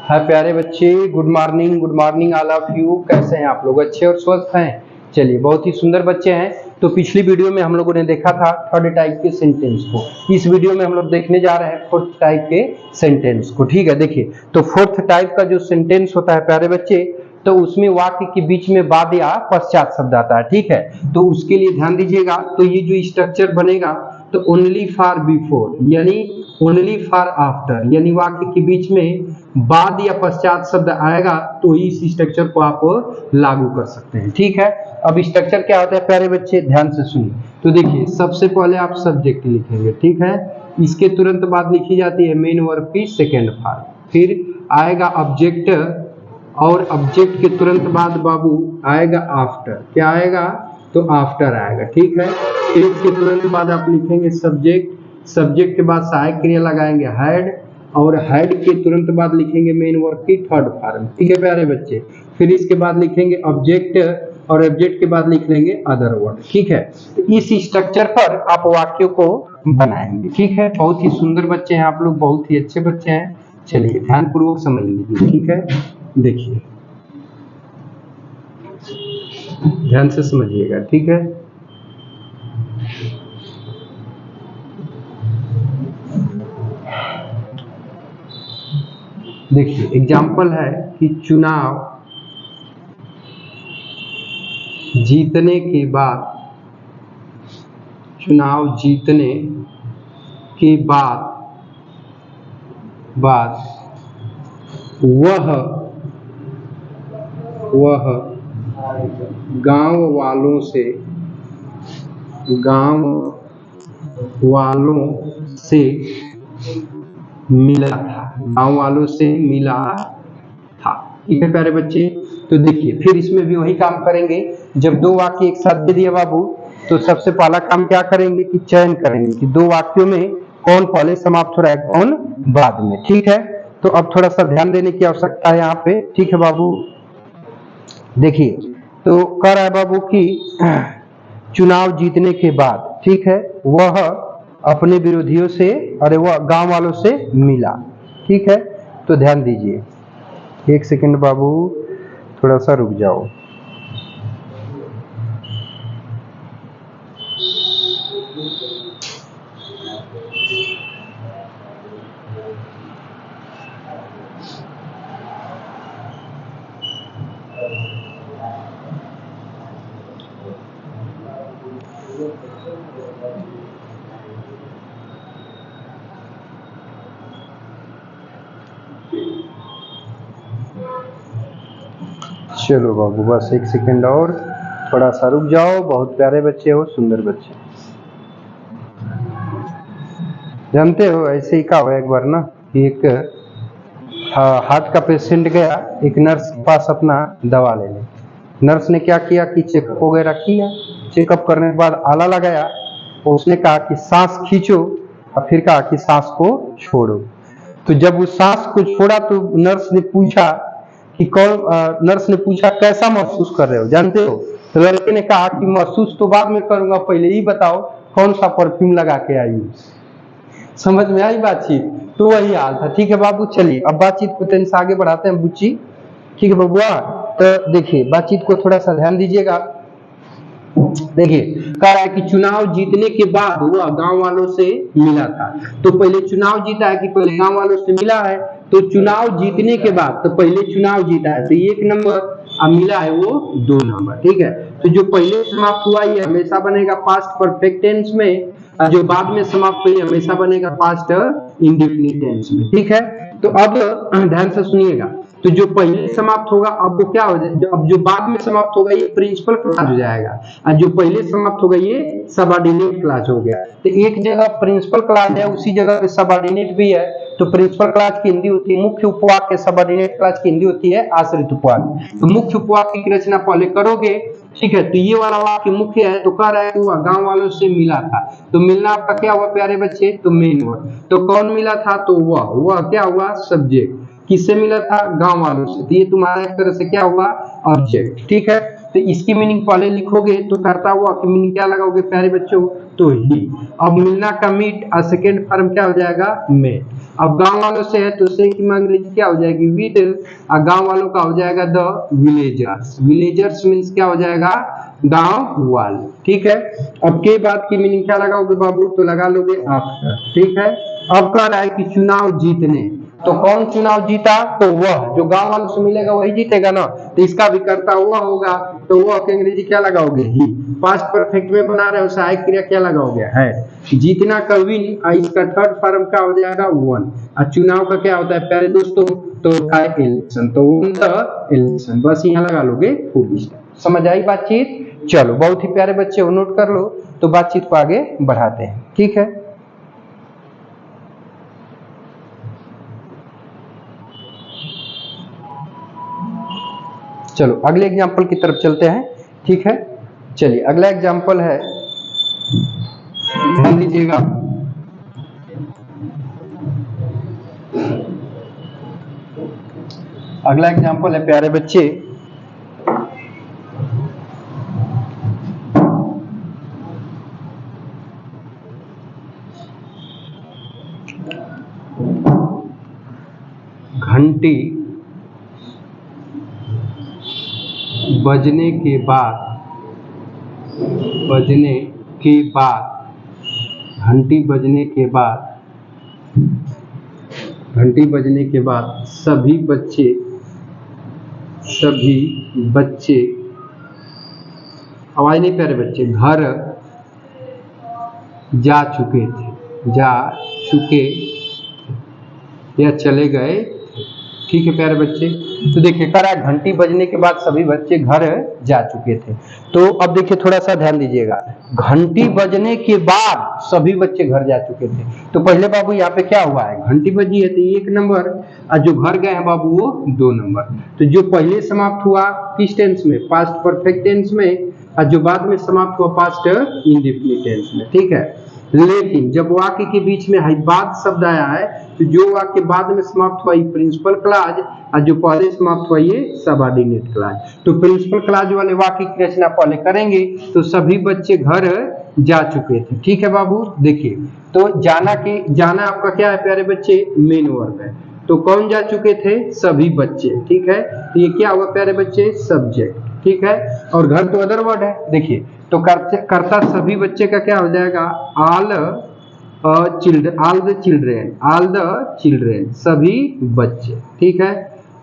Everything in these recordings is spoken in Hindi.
हाय प्यारे बच्चे, good morning all of you. कैसे हैं आप लोग? अच्छे और स्वस्थ हैं? चलिए, बहुत ही सुंदर बच्चे हैं। तो पिछली वीडियो में हम लोगों ने देखा था थर्ड टाइप के सेंटेंस को। इस वीडियो में हम लोग देखने जा रहे हैं फोर्थ टाइप के सेंटेंस को। ठीक है, देखिए तो फोर्थ टाइप का जो सेंटेंस होता है प्यारे बच्चे, तो उसमें वाक्य के बीच में बाद या पश्चात शब्द आता है। ठीक है, तो उसके लिए ध्यान दीजिएगा। तो ये जो स्ट्रक्चर बनेगा, तो ओनली फॉर बिफोर यानी ओनली फॉर आफ्टर, यानी वाक्य के बीच में बाद या पश्चात शब्द आएगा तो इस स्ट्रक्चर को आप लागू कर सकते हैं। ठीक है, अब स्ट्रक्चर क्या होता है प्यारे बच्चे, ध्यान से सुनिए। तो देखिए, सबसे पहले आप सब्जेक्ट लिखेंगे। ठीक है, इसके तुरंत बाद लिखी जाती है मेन वर्ब की सेकेंड फॉर्म, फिर आएगा ऑब्जेक्ट, और ऑब्जेक्ट के तुरंत बाद बाबू आएगा आफ्टर। क्या आएगा? तो आफ्टर आएगा। ठीक है, फिर इसके तुरंत बाद आप लिखेंगे सब्जेक्ट, सब्जेक्ट के बाद सहायक क्रिया लगाएंगे हैड, और हैड के तुरंत बाद लिखेंगे मेन वर्ब की थर्ड फॉर्म। ठीक है प्यारे बच्चे, फिर इसके बाद लिखेंगे ऑब्जेक्ट, और ऑब्जेक्ट के बाद लिख लेंगे अदर वर्ड। ठीक है, तो इस स्ट्रक्चर पर आप वाक्यों को बनाएंगे। ठीक है, बहुत ही सुंदर बच्चे हैं आप लोग, बहुत ही अच्छे बच्चे हैं। चलिए ध्यान पूर्वक समझ लीजिए। ठीक है, देखिए ध्यान से समझिएगा। ठीक है, देखिए एग्जाम्पल है कि चुनाव जीतने के बाद, चुनाव जीतने के बाद वह गांव वालों से मिला था, गांव वालों से मिला था। ठीक है प्यारे बच्चे, तो देखिए फिर इसमें भी वही काम करेंगे। जब दो वाक्य एक साथ दे दिया बाबू, तो सबसे पहला काम क्या करेंगे कि चयन करेंगे कि दो वाक्यों में कौन पहले समाप्त हो रहा है, कौन बाद में। ठीक है, तो अब थोड़ा सा ध्यान देने की आवश्यकता है यहाँ पे। ठीक है बाबू, देखिए तो कह रहा है बाबू कि चुनाव जीतने के बाद, ठीक है, वह अपने विरोधियों से, अरे वह गांव वालों से मिला। ठीक है, तो ध्यान दीजिए, एक सेकंड बाबू, थोड़ा सा रुक जाओ। चलो बाबू, बस एक सेकंड और, थोड़ा सा रुक जाओ। बहुत प्यारे बच्चे हो, सुंदर बच्चे। जानते हो ऐसे ही का हुआ एक बार ना कि एक हार्ट का पेशेंट गया एक नर्स के पास अपना दवा लेने। नर्स ने क्या किया कि चेकअप वगैरह किया, चेकअप करने के बाद आला लगाया, उसने कहा कि सांस खींचो, और फिर कहा कि सांस को छोड़ो। तो जब उस सांस को छोड़ा तो नर्स ने पूछा कि नर्स ने पूछा कैसा महसूस कर रहे हो, जानते हो? तो लड़के ने कहा कि महसूस तो बाद में करूंगा, पहले ही बताओ कौन सा परफ्यूम लगा के आई हो। समझ में आई बातचीत? तो वही हाल था। ठीक है बाबू, चलिए अब बातचीत को तेज से आगे बढ़ाते हैं बुच्ची। ठीक है बबुआ, तो देखिए बातचीत को थोड़ा सा ध्यान दीजिएगा। देखिए कह रहा है कि चुनाव जीतने के बाद वह गांव वालों से मिला था। तो पहले चुनाव जीता है कि पहले गांव वालों से मिला है? तो चुनाव जीतने के बाद, तो पहले चुनाव जीता है तो 1 नंबर, अब मिला है वो 2 नंबर। ठीक है, तो जो पहले समाप्त हुआ ये हमेशा बनेगा पास्ट परफेक्ट टेंस में, और जो बाद में समाप्त हुई हमेशा बनेगा पास्ट इंडेफिनिट टेंस में। ठीक है, तो अब ध्यान से सुनिएगा। तो जो पहले समाप्त होगा अब वो क्या हो जाएगा, अब जो बाद में समाप्त होगा ये प्रिंसिपल क्लॉज हो जाएगा, और जो पहले समाप्त होगा ये सबऑर्डिनेट क्लॉज हो गया। तो एक जगह प्रिंसिपल क्लॉज है, उसी जगह पे सबऑर्डिनेट भी है। तो प्रिंसिपल क्लॉज की हिंदी होती है मुख्य उपवाक्य, सबऑर्डिनेट क्लॉज की हिंदी होती है आश्रित उपवाक्य। तो मुख्य उपवाक्य की रचना पहले करोगे। ठीक है, तो ये वाला वाक्य मुख्य है, तो कह रहा है कि वह गांव वालों से मिला था। तो मिलना आपका क्या हुआ प्यारे बच्चे? तो मेन वर्ड। तो कौन मिला था? तो वह क्या हुआ? सब्जेक्ट। किससे मिला था? गांव वालों से। तो ये तुम्हारा एक तरह से क्या हुआ? ऑब्जेक्ट। ठीक है, तो इसकी मीनिंग पहले लिखोगे तो करता हुआ की मीनिंग क्या लगाओगे प्यारे बच्चों? तो ही। अब मिलना का मीट और सेकेंड फॉर्म क्या हो जाएगा? मेट। अब गांव वालों से है तो से की अंग्रेजी क्या हो जाएगी? विद। और गांव वालों का हो जाएगा द विलेजर्स। विलेजर्स मीन्स क्या हो जाएगा? गांव वाले। ठीक है, अब के बाद की मीनिंग क्या लगाओगे बाबू? तो लगा लोगे आफ्टर। ठीक है, अब कह रहा है कि चुनाव जीतने, तो कौन चुनाव जीता? तो वह जो गांव वालों से मिलेगा वही जीतेगा ना, तो इसका भी करता हुआ होगा, तो वह की अंग्रेजी क्या लगाओगे? ही। पास्ट परफेक्ट में बना रहे हो, सहायक क्रिया क्या लगाओगे? है। जीतना का विन, इसका थर्ड फॉर्म क्या हो जाएगा? वन। और चुनाव का क्या होता है प्यारे दोस्तों? तो इलेक्शन, तो वन द इलेक्शन। बस यहाँ लगा लोगे फुल स्टॉप। समझ आई बातचीत? चलो, बहुत ही प्यारे बच्चे हो, नोट कर लो, तो बातचीत को आगे बढ़ाते हैं। ठीक है, चलो अगले एग्जाम्पल की तरफ चलते हैं। ठीक है, चलिए अगला एग्जाम्पल है, ध्यान दीजिएगा। अगला एग्जाम्पल है प्यारे बच्चे, घंटी बजने के बाद, घंटी बजने के बाद सभी बच्चे आवाज नहीं प्यारे बच्चे, घर जा चुके या चले गए। ठीक है प्यारे बच्चे, तो देखिए करा घंटी बजने के बाद सभी बच्चे घर जा चुके थे। तो अब देखिए थोड़ा सा ध्यान दीजिएगा, घंटी बजने के बाद सभी बच्चे घर जा चुके थे, तो पहले बाबू यहाँ पे क्या हुआ है? घंटी बजी है तो 1 नंबर, और जो घर गए हैं बाबू वो 2 नंबर। तो जो पहले समाप्त हुआ किस टेंस में? पास्ट परफेक्ट टेंस में, और जो बाद में समाप्त हुआ पास्ट इंडेफिनिट टेंस में। ठीक है, लेकिन जब वाक्य के बीच में बाद शब्द आया है, तो जो वाक्य बाद में समाप्त हुआ ये प्रिंसिपल क्लॉज, और जो पहले समाप्त हुआ ये सबऑर्डिनेट क्लॉज। तो प्रिंसिपल क्लॉज वाले वाक्य की रचना पहले करेंगे, तो सभी बच्चे घर जा चुके थे। ठीक है बाबू, देखिए तो जाना आपका क्या है प्यारे बच्चे? मेन वर्ब है। तो कौन जा चुके थे? सभी बच्चे। ठीक है, तो ये क्या हुआ प्यारे बच्चे? सब्जेक्ट। ठीक है, और घर तो अदर वर्ड है। देखिए तो कर्ता सभी बच्चे का क्या हो जाएगा? ऑल द चिल्ड्रेन, सभी बच्चे। ठीक है,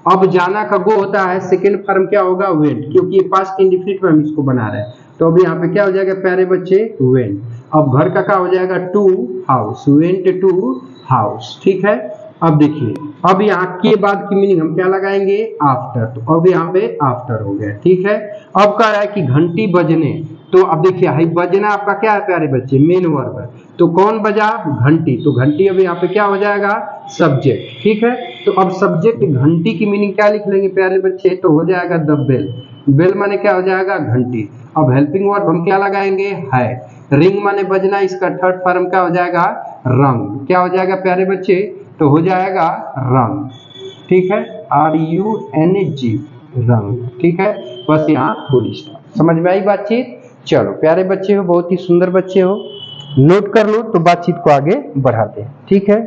अब जाना का गो होता है, सेकेंड फॉर्म क्या होगा? वेंट, क्योंकि ये पास्ट इंडेफिनिट में हम इसको बना रहे हैं। तो अब यहाँ पे क्या हो जाएगा प्यारे बच्चे? वेंट। अब घर का क्या हो जाएगा? To house, went to house. ठीक है, अब देखिए अब यहाँ के बाद की मीनिंग हम क्या लगाएंगे? आफ्टर। तो अब यहाँ पे आफ्टर हो गया। ठीक है, अब कह रहा है कि घंटी बजने, तो अब देखिए बजना आपका क्या है प्यारे बच्चे? मेन वर्ब है। तो कौन बजा? घंटी। तो घंटी अब यहाँ पे क्या हो जाएगा? सब्जेक्ट। ठीक है, तो अब सब्जेक्ट घंटी की मीनिंग क्या लिख लेंगे प्यारे बच्चे? तो हो जाएगा द बेल। बेल माने क्या हो जाएगा? घंटी। अब हेल्पिंग वर्ब हम क्या लगाएंगे? है। रिंग माने बजना, इसका थर्ड फॉर्म क्या हो जाएगा? रंग। क्या हो जाएगा प्यारे बच्चे? तो हो जाएगा रंग। ठीक है, RUNG, रंग। ठीक है, बस यहाँ फुल स्टॉप। समझ में आई बातचीत? चलो प्यारे बच्चे हो, बहुत ही सुंदर बच्चे हो, नोट कर लो, तो बातचीत को आगे बढ़ाते हैं। ठीक है,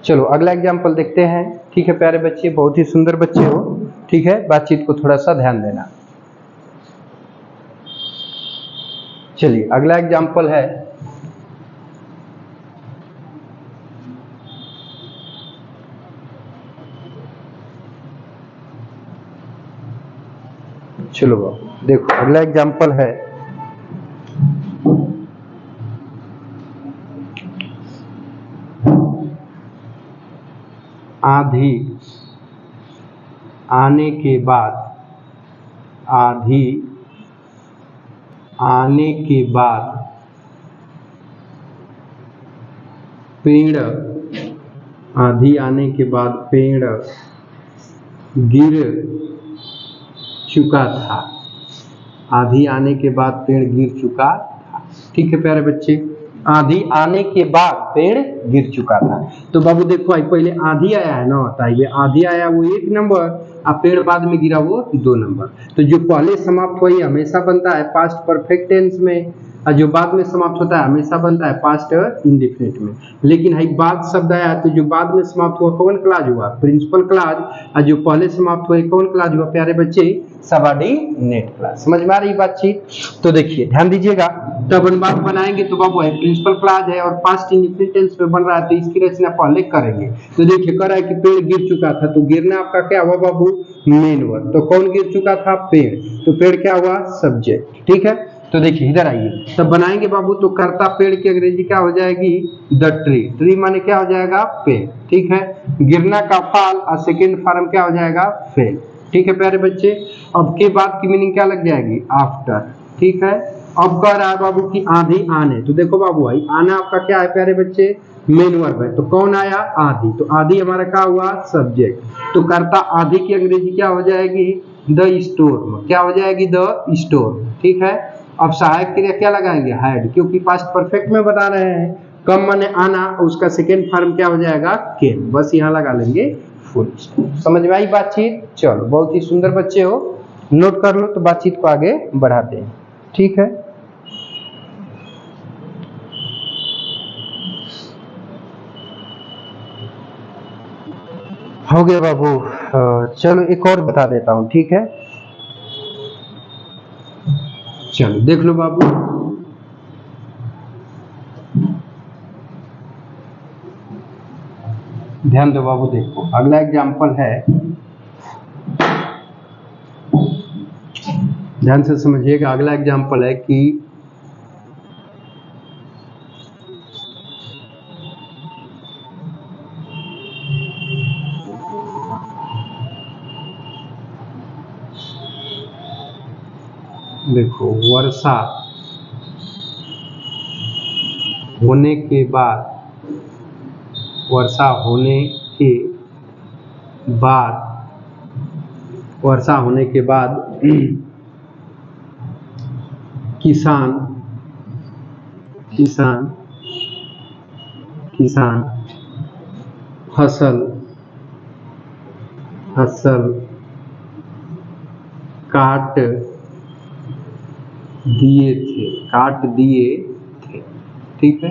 चलो अगला एग्जाम्पल देखते हैं। ठीक है प्यारे बच्चे, बहुत ही सुंदर बच्चे हो। ठीक है, बातचीत को थोड़ा सा ध्यान देना। चलिए अगला एग्जाम्पल है, चलो देखो अगला एग्जाम्पल है, आंधी आने के बाद, आंधी आने के बाद पेड़, आंधी आने के बाद पेड़ गिर चुका था, आंधी आने के बाद पेड़ गिर चुका था। ठीक है प्यारे बच्चे, आंधी आने के बाद पेड़ गिर चुका था। तो बाबू देखो भाई पहले आंधी आया है ना, तो ये आंधी आया वो 1 नंबर, अब पेड़ बाद में गिरा वो 2 नंबर। तो जो पहले समाप्त हुआ हमेशा बनता है पास्ट परफेक्ट टेंस में, और जो बाद में समाप्त होता है हमेशा बनता है पास्ट इंडेफिनिट में। लेकिन है बाद शब्द आया तो जो बाद में समाप्त हुआ कौन क्लाज हुआ, प्रिंसिपल क्लाज, और जो पहले समाप्त हुआ कौन क्लाज हुआ प्यारे बच्चे, सबऑर्डिनेट क्लाज। समझ में आ रही बातचीत? तो देखिए ध्यान दीजिएगा, तो अपन बात बनाएंगे तो बाबू है प्रिंसिपल क्लाज है और पास्ट इंडेफिनिट टेंस में बन रहा है, तो इसकी रचना पहले करेंगे। तो देखिए कह रहा है कि पेड़ गिर चुका था, तो गिरना आपका क्या हुआ बाबू, मेन वर्ब। तो कौन गिर चुका था, पेड़, तो पेड़ क्या हुआ, सब्जेक्ट। ठीक है, तो देखिए इधर आइए तब बनाएंगे बाबू, तो कर्ता पेड़ की अंग्रेजी क्या हो जाएगी, द ट्री। ट्री माने क्या हो जाएगा, पेड़। ठीक है, गिरना का फाल और सेकेंड फॉर्म क्या हो जाएगा, फेल। ठीक है प्यारे बच्चे, अब के बाद की मीनिंग क्या लग जाएगी, आफ्टर। ठीक है, अब कह रहा है बाबू की आंधी आने, तो देखो बाबू भाई आना आपका क्या है प्यारे बच्चे, मेन वर्ब है। तो कौन आया, आंधी, तो आंधी हमारा क्या हुआ, सब्जेक्ट। तो कर्ता आंधी की अंग्रेजी क्या हो जाएगी, द स्टोर्म। क्या हो जाएगी, द स्टोर्म। ठीक है, अब सहायक क्रिया क्या लगाएंगे, हैड, क्योंकि पास्ट परफेक्ट में बता रहे हैं। कम माने आना, उसका सेकेंड फॉर्म क्या हो जाएगा, केम। बस यहाँ लगा लेंगे फुल स्टॉप। समझ में आई बातचीत? चलो बहुत ही सुंदर बच्चे हो, नोट कर लो तो बातचीत को आगे बढ़ाते हैं। ठीक है, हो गया बाबू। चलो एक और बता देता हूँ। ठीक है, चलो देख लो बाबू, ध्यान दो बाबू, देखो अगला एग्जाम्पल है, ध्यान से समझिएगा। अगला एग्जाम्पल है कि देखो वर्षा होने के बाद, वर्षा होने के बाद, वर्षा होने के बाद किसान किसान किसान फसल फसल काट दिए थे, काट दिए थे। ठीक है,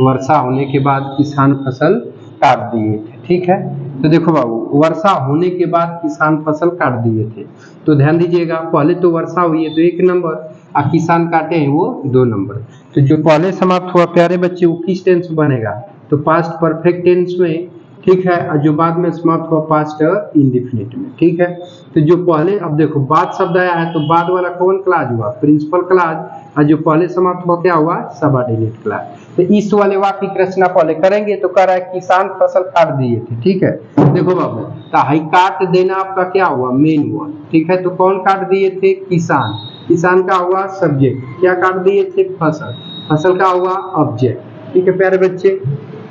वर्षा होने के बाद किसान फसल काट दिए थे। ठीक है, तो देखो बाबू वर्षा होने के बाद किसान फसल काट दिए थे, तो ध्यान दीजिएगा पहले तो वर्षा हुई है तो 1 नंबर, और किसान काटे हैं वो 2 नंबर। तो जो पहले समाप्त हुआ प्यारे बच्चे वो किस टेंस में बनेगा, तो पास्ट परफेक्ट टेंस में। ठीक है, और जो बाद में समाप्त हुआ पास्ट इंडेफिनिट में। ठीक है, तो जो पहले, अब देखो बाद शब्द आया है तो बाद वाला कौन क्लाज हुआ, प्रिंसिपल क्लाज, और जो पहले समाप्त हुआ क्या हुआ, सबऑर्डिनेट क्लाज। तो इस वाले वाक्य की रचना पहले करेंगे, तो कह रहा है किसान फसल काट दिए थे। ठीक है, देखो बाबू, तो हाई काट देना आपका क्या हुआ, मेन हुआ। ठीक है, तो कौन काट दिए थे, किसान। किसान का हुआ सब्जेक्ट, क्या काट दिए थे, फसल। फसल का हुआ ऑब्जेक्ट। ठीक है प्यारे बच्चे,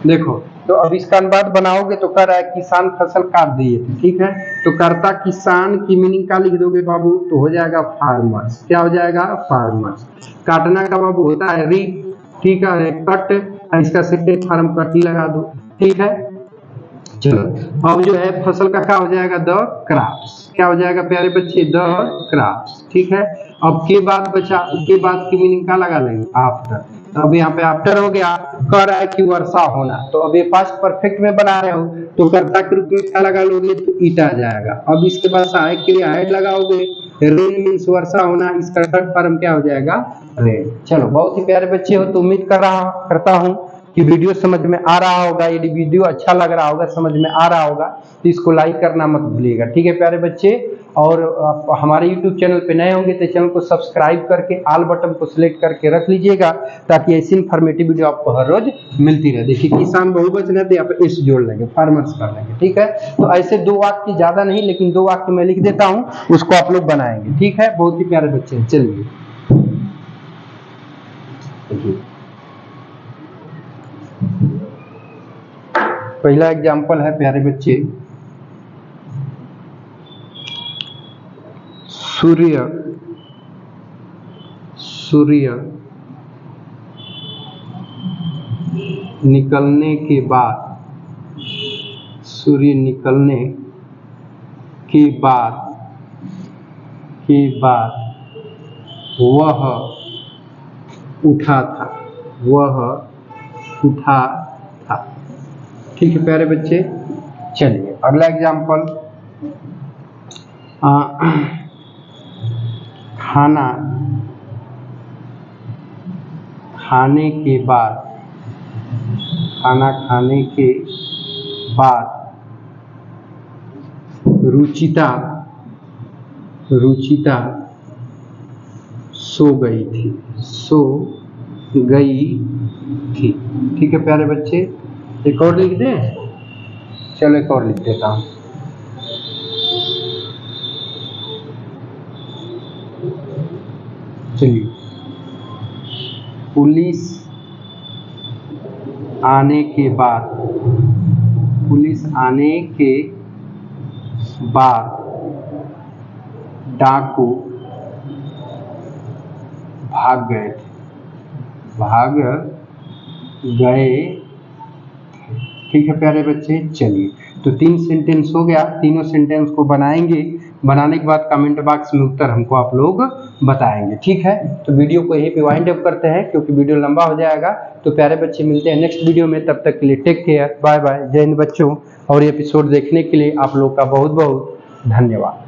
देखो तो अब इसका अनुवाद बनाओगे तो कह रहा है किसान फसल काट दिए थे। ठीक है, तो कर्ता किसान की मीनिंग क्या लिख दोगे बाबू, तो हो जाएगा फार्मर्स। क्या हो जाएगा, फार्मर्स। काटना का बाबू होता है री, ठीक है, कट, इसका सेकेंड फॉर्म कट ही लगा दो। ठीक है, चलो अब जो है फसल का क्या हो जाएगा, द क्रॉप्स। क्या हो जाएगा प्यारे बच्चे, द क्रॉप्स। ठीक है, अब के बाद बचा, के बाद की मीनिंग क्या लगा लेंगे, आफ्टर। तो अब यहाँ पे आफ्टर हो गया, कह रहा है कि वर्षा होना, तो अब ये पास्ट परफेक्ट में बना रहे हो तो कर्ता के रूप में क्या लगा लोगे, तो ईट आ जाएगा। अब इसके बाद सहायक के लिए हेड लगाओगे, रेन मीन्स वर्षा होना, इसका थर्ड फॉर्म क्या हो जाएगा, रेन। चलो बहुत ही प्यारे बच्चे हो, तो उम्मीद करता हूँ कि वीडियो समझ में आ रहा होगा। यदि वीडियो अच्छा लग रहा होगा, समझ में आ रहा होगा, तो इसको लाइक करना मत भूलिएगा। ठीक है प्यारे बच्चे, और हमारे YouTube चैनल पे नए होंगे तो चैनल को सब्सक्राइब करके ऑल बटन को सिलेक्ट करके रख लीजिएगा, ताकि ऐसी इन्फॉर्मेटिव वीडियो आपको हर रोज मिलती रहे। देखिए किसान बहुवचन है तो यहाँ पे इस जोड़ लेंगे, फार्मर्स कर लेंगे। ठीक है, तो ऐसे 2 वाक्य ज्यादा नहीं, लेकिन 2 वाक्य मैं लिख देता हूँ, उसको आप लोग बनाएंगे। ठीक है, बहुत ही प्यारे बच्चे, चलिए पहला एग्जाम्पल है प्यारे बच्चे, सूर्य सूर्य निकलने के बाद, सूर्य निकलने के बाद वह उठा था, वह उठा था। ठीक है प्यारे बच्चे, चलिए अगला एग्जाम्पल, खाना खाने के बाद, खाना खाने के बाद रुचिता सो गई थी, सो गई थी। ठीक है प्यारे बच्चे, एक और लिख दें, चलो एक और लिख देता हूँ। चलिए, पुलिस आने के बाद, पुलिस आने के बाद डाकू भाग गए थे, भाग गए। ठीक है प्यारे बच्चे, चलिए तो 3 सेंटेंस हो गया। तीनों सेंटेंस को बनाएंगे, बनाने के बाद कमेंट बॉक्स में उत्तर हमको आप लोग बताएंगे। ठीक है, तो वीडियो को यहीं पे वाइंड अप करते हैं क्योंकि वीडियो लंबा हो जाएगा। तो प्यारे बच्चे मिलते हैं नेक्स्ट वीडियो में, तब तक के लिए टेक केयर, बाय बाय, जय हिंद बच्चों। और ये एपिसोड देखने के लिए आप लोग का बहुत बहुत धन्यवाद।